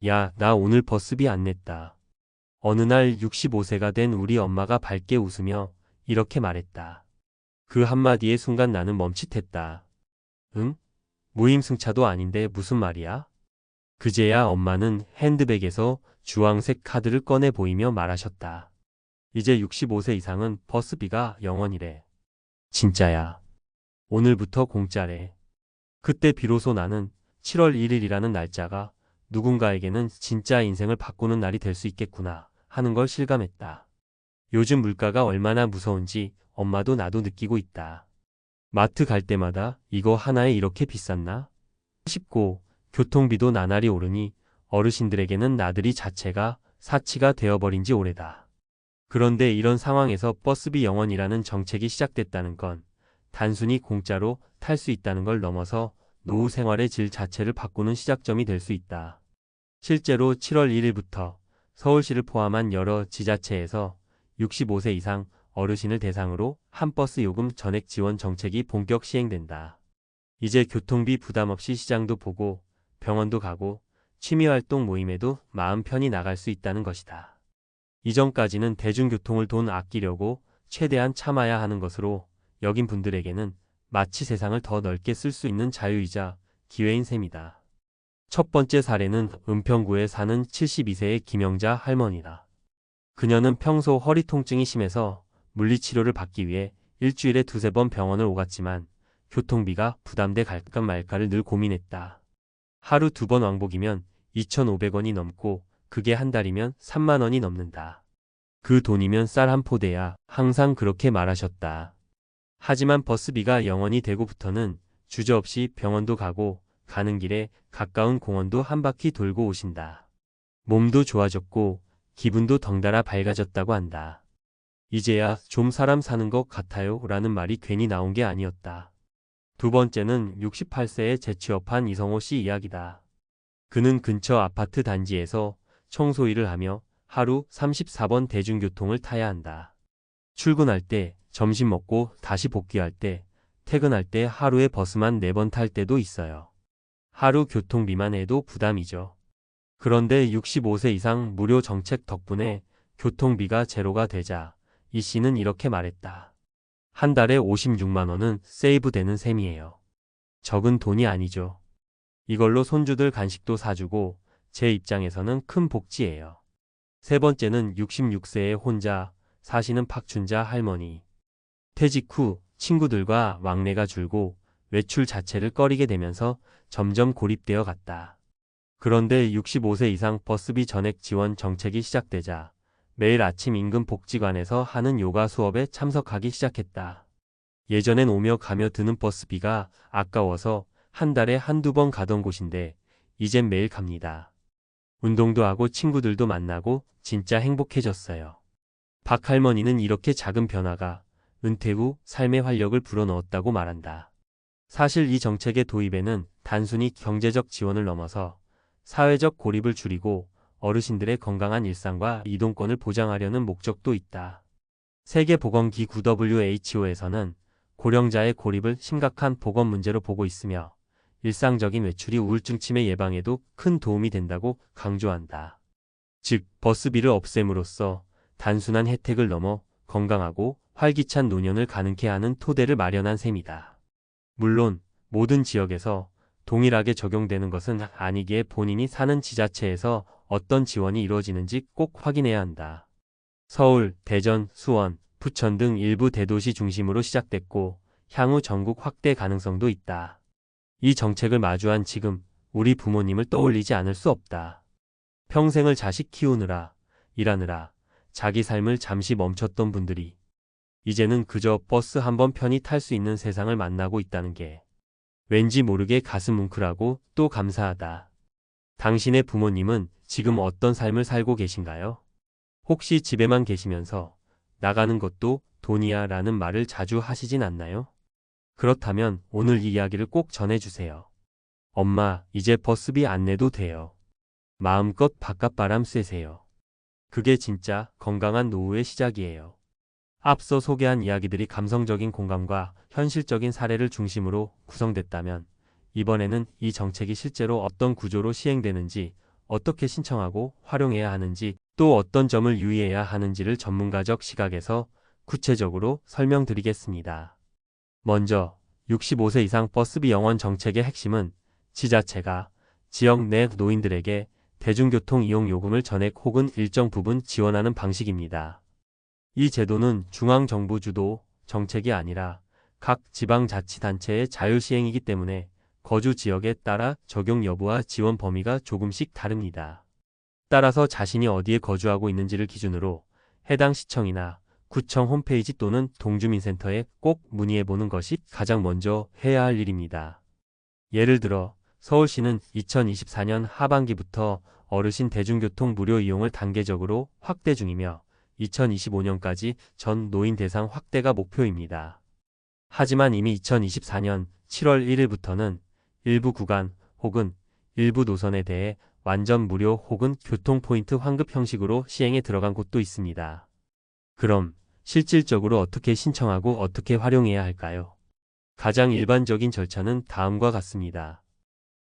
야, 나 오늘 버스비 안 냈다. 어느 날 65세가 된 우리 엄마가 밝게 웃으며 이렇게 말했다. 그 한마디에 순간 나는 멈칫했다. 응? 무임승차도 아닌데 무슨 말이야? 그제야 엄마는 핸드백에서 주황색 카드를 꺼내 보이며 말하셨다. 이제 65세 이상은 버스비가 0원이래. 진짜야. 오늘부터 공짜래. 그때 비로소 나는 7월 1일이라는 날짜가 누군가에게는 진짜 인생을 바꾸는 날이 될 수 있겠구나 하는 걸 실감했다. 요즘 물가가 얼마나 무서운지 엄마도 나도 느끼고 있다. 마트 갈 때마다 이거 하나에 이렇게 비쌌나 싶고 교통비도 나날이 오르니 어르신들에게는 나들이 자체가 사치가 되어버린 지 오래다. 그런데 이런 상황에서 버스비 0원이라는 정책이 시작됐다는 건 단순히 공짜로 탈 수 있다는 걸 넘어서 노후 생활의 질 자체를 바꾸는 시작점이 될 수 있다. 실제로 7월 1일부터 서울시를 포함한 여러 지자체에서 65세 이상 어르신을 대상으로 한버스 요금 전액 지원 정책이 본격 시행된다. 이제 교통비 부담 없이 시장도 보고 병원도 가고 취미활동 모임에도 마음 편히 나갈 수 있다는 것이다. 이전까지는 대중교통을 돈 아끼려고 최대한 참아야 하는 것으로 여긴 분들에게는 마치 세상을 더 넓게 쓸 수 있는 자유이자 기회인 셈이다. 첫 번째 사례는 은평구에 사는 72세의 김영자 할머니다. 그녀는 평소 허리 통증이 심해서 물리치료를 받기 위해 일주일에 두세 번 병원을 오갔지만 교통비가 부담돼 갈까 말까를 늘 고민했다. 하루 두 번 왕복이면 2,500원이 넘고 그게 한 달이면 3만 원이 넘는다. 그 돈이면 쌀 한 포대야 항상 그렇게 말하셨다. 하지만 버스비가 0원이 되고부터는 주저없이 병원도 가고 가는 길에 가까운 공원도 한 바퀴 돌고 오신다. 몸도 좋아졌고 기분도 덩달아 밝아졌다고 한다. 이제야 좀 사람 사는 것 같아요 라는 말이 괜히 나온 게 아니었다. 두 번째는 68세에 재취업한 이성호 씨 이야기다. 그는 근처 아파트 단지에서 청소일을 하며 하루 34번 대중교통을 타야 한다. 출근할 때, 점심 먹고 다시 복귀할 때, 퇴근할 때 하루에 버스만 4번 탈 때도 있어요. 하루 교통비만 해도 부담이죠. 그런데 65세 이상 무료 정책 덕분에 교통비가 제로가 되자 이 씨는 이렇게 말했다. 한 달에 56만 원은 세이브 되는 셈이에요. 적은 돈이 아니죠. 이걸로 손주들 간식도 사주고 제 입장에서는 큰 복지예요. 세 번째는 66세에 혼자 사시는 박춘자 할머니. 퇴직 후 친구들과 왕래가 줄고 외출 자체를 꺼리게 되면서 점점 고립되어 갔다. 그런데 65세 이상 버스비 전액 지원 정책이 시작되자 매일 아침 인근 복지관에서 하는 요가 수업에 참석하기 시작했다. 예전엔 오며 가며 드는 버스비가 아까워서 한 달에 한두 번 가던 곳인데 이젠 매일 갑니다. 운동도 하고 친구들도 만나고 진짜 행복해졌어요. 박 할머니는 이렇게 작은 변화가 은퇴 후 삶의 활력을 불어넣었다고 말한다. 사실 이 정책의 도입에는 단순히 경제적 지원을 넘어서 사회적 고립을 줄이고 어르신들의 건강한 일상과 이동권을 보장하려는 목적도 있다. 세계보건기구 WHO에서는 고령자의 고립을 심각한 보건 문제로 보고 있으며 일상적인 외출이 우울증 치매 예방에도 큰 도움이 된다고 강조한다. 즉, 버스비를 없앰으로써 단순한 혜택을 넘어 건강하고 활기찬 노년을 가능케 하는 토대를 마련한 셈이다. 물론 모든 지역에서 동일하게 적용되는 것은 아니기에 본인이 사는 지자체에서 어떤 지원이 이루어지는지 꼭 확인해야 한다. 서울, 대전, 수원, 부천 등 일부 대도시 중심으로 시작됐고 향후 전국 확대 가능성도 있다. 이 정책을 마주한 지금 우리 부모님을 떠올리지 않을 수 없다. 평생을 자식 키우느라, 일하느라 자기 삶을 잠시 멈췄던 분들이 이제는 그저 버스 한 번 편히 탈 수 있는 세상을 만나고 있다는 게 왠지 모르게 가슴 뭉클하고 또 감사하다. 당신의 부모님은 지금 어떤 삶을 살고 계신가요? 혹시 집에만 계시면서 나가는 것도 돈이야 라는 말을 자주 하시진 않나요? 그렇다면 오늘 이 이야기를 꼭 전해주세요. 엄마, 이제 버스비 안 내도 돼요. 마음껏 바깥바람 쐬세요. 그게 진짜 건강한 노후의 시작이에요. 앞서 소개한 이야기들이 감성적인 공감과 현실적인 사례를 중심으로 구성됐다면 이번에는 이 정책이 실제로 어떤 구조로 시행되는지 어떻게 신청하고 활용해야 하는지, 또 어떤 점을 유의해야 하는지를 전문가적 시각에서 구체적으로 설명드리겠습니다. 먼저 65세 이상 버스비 영원 정책의 핵심은 지자체가 지역 내 노인들에게 대중교통 이용 요금을 전액 혹은 일정 부분 지원하는 방식입니다. 이 제도는 중앙정부 주도 정책이 아니라 각 지방자치단체의 자율시행이기 때문에 거주 지역에 따라 적용 여부와 지원 범위가 조금씩 다릅니다. 따라서 자신이 어디에 거주하고 있는지를 기준으로 해당 시청이나 구청 홈페이지 또는 동주민센터에 꼭 문의해보는 것이 가장 먼저 해야 할 일입니다. 예를 들어 서울시는 2024년 하반기부터 어르신 대중교통 무료 이용을 단계적으로 확대 중이며 2025년까지 전 노인 대상 확대가 목표입니다. 하지만 이미 2024년 7월 1일부터는 일부 구간 혹은 일부 노선에 대해 완전 무료 혹은 교통포인트 환급 형식으로 시행에 들어간 곳도 있습니다. 그럼 실질적으로 어떻게 신청하고 어떻게 활용해야 할까요? 가장 일반적인 절차는 다음과 같습니다.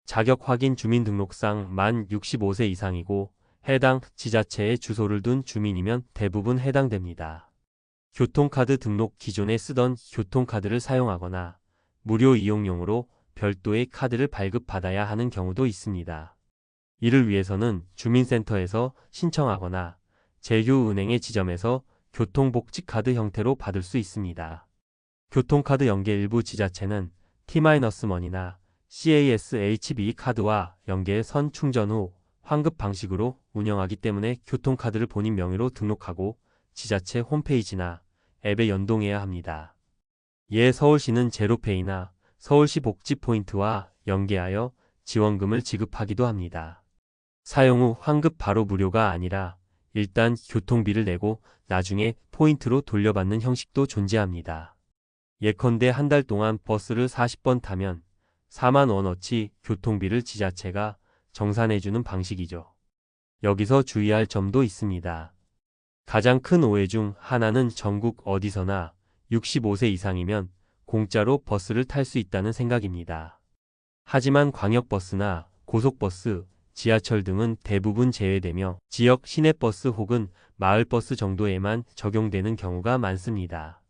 자격 확인 주민등록상 만 65세 이상이고 해당 지자체에 주소를 둔 주민이면 대부분 해당됩니다. 교통카드 등록 기존에 쓰던 교통카드를 사용하거나 무료 이용용으로 별도의 카드를 발급받아야 하는 경우도 있습니다. 이를 위해서는 주민센터에서 신청하거나 제휴은행의 지점에서 교통복지카드 형태로 받을 수 있습니다. 교통카드 연계 일부 지자체는 T-money나 CASHB 카드와 연계 선 충전 후 환급 방식으로 운영하기 때문에 교통카드를 본인 명의로 등록하고 지자체 홈페이지나 앱에 연동해야 합니다. 이에 서울시는 제로페이나 서울시 복지포인트와 연계하여 지원금을 지급하기도 합니다. 사용 후 환급 바로 무료가 아니라 일단 교통비를 내고 나중에 포인트로 돌려받는 형식도 존재합니다. 예컨대 한 달 동안 버스를 40번 타면 4만 원어치 교통비를 지자체가 정산해주는 방식이죠. 여기서 주의할 점도 있습니다. 가장 큰 오해 중 하나는 전국 어디서나 65세 이상이면 공짜로 버스를 탈 수 있다는 생각입니다. 하지만 광역버스나 고속버스, 지하철 등은 대부분 제외되며 지역 시내버스 혹은 마을버스 정도에만 적용되는 경우가 많습니다.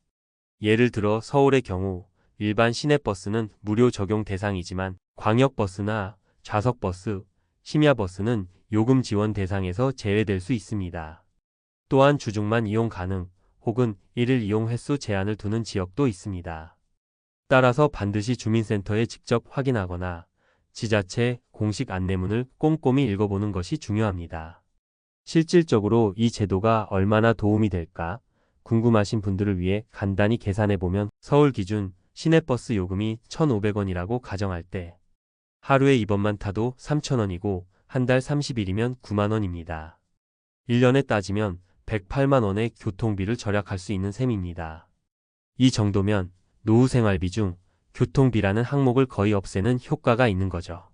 예를 들어 서울의 경우 일반 시내버스는 무료 적용 대상이지만 광역버스나 좌석버스, 심야버스는 요금 지원 대상에서 제외될 수 있습니다. 또한 주중만 이용 가능 혹은 1일 이용 횟수 제한을 두는 지역도 있습니다. 따라서 반드시 주민센터에 직접 확인하거나 지자체 공식 안내문을 꼼꼼히 읽어보는 것이 중요합니다. 실질적으로 이 제도가 얼마나 도움이 될까 궁금하신 분들을 위해 간단히 계산해보면 서울 기준 시내버스 요금이 1,500원이라고 가정할 때 하루에 2번만 타도 3,000원이고 한 달 30일이면 9만 원입니다. 1년에 따지면 108만 원의 교통비를 절약할 수 있는 셈입니다. 이 정도면 노후 생활비 중 교통비라는 항목을 거의 없애는 효과가 있는 거죠.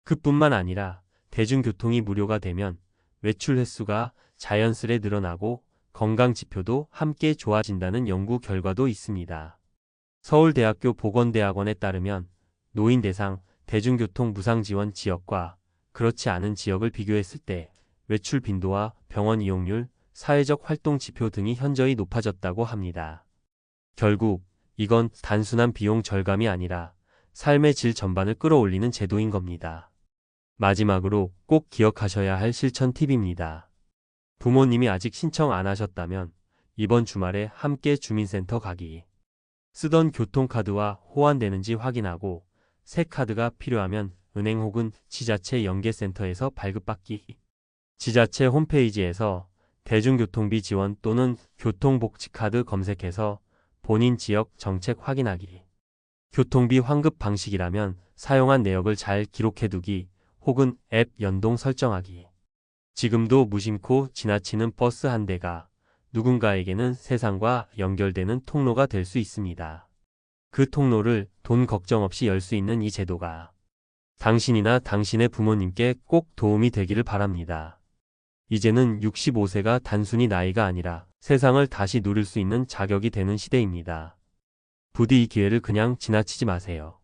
그뿐만 아니라 대중교통이 무료가 되면 외출 횟수가 자연스레 늘어나고 건강 지표도 함께 좋아진다는 연구 결과도 있습니다. 서울대학교 보건대학원에 따르면 노인 대상 대중교통 무상 지원 지역과 그렇지 않은 지역을 비교했을 때 외출 빈도와 병원 이용률, 사회적 활동 지표 등이 현저히 높아졌다고 합니다. 결국 이건 단순한 비용 절감이 아니라 삶의 질 전반을 끌어올리는 제도인 겁니다. 마지막으로 꼭 기억하셔야 할 실천 팁입니다. 부모님이 아직 신청 안 하셨다면 이번 주말에 함께 주민센터 가기. 쓰던 교통카드와 호환되는지 확인하고 새 카드가 필요하면 은행 혹은 지자체 연계센터에서 발급받기. 지자체 홈페이지에서 대중교통비 지원 또는 교통복지카드 검색해서 본인 지역 정책 확인하기. 교통비 환급 방식이라면 사용한 내역을 잘 기록해두기 혹은 앱 연동 설정하기. 지금도 무심코 지나치는 버스 한 대가 누군가에게는 세상과 연결되는 통로가 될 수 있습니다. 그 통로를 돈 걱정 없이 열 수 있는 이 제도가 당신이나 당신의 부모님께 꼭 도움이 되기를 바랍니다. 이제는 65세가 단순히 나이가 아니라 세상을 다시 누릴 수 있는 자격이 되는 시대입니다. 부디 이 기회를 그냥 지나치지 마세요.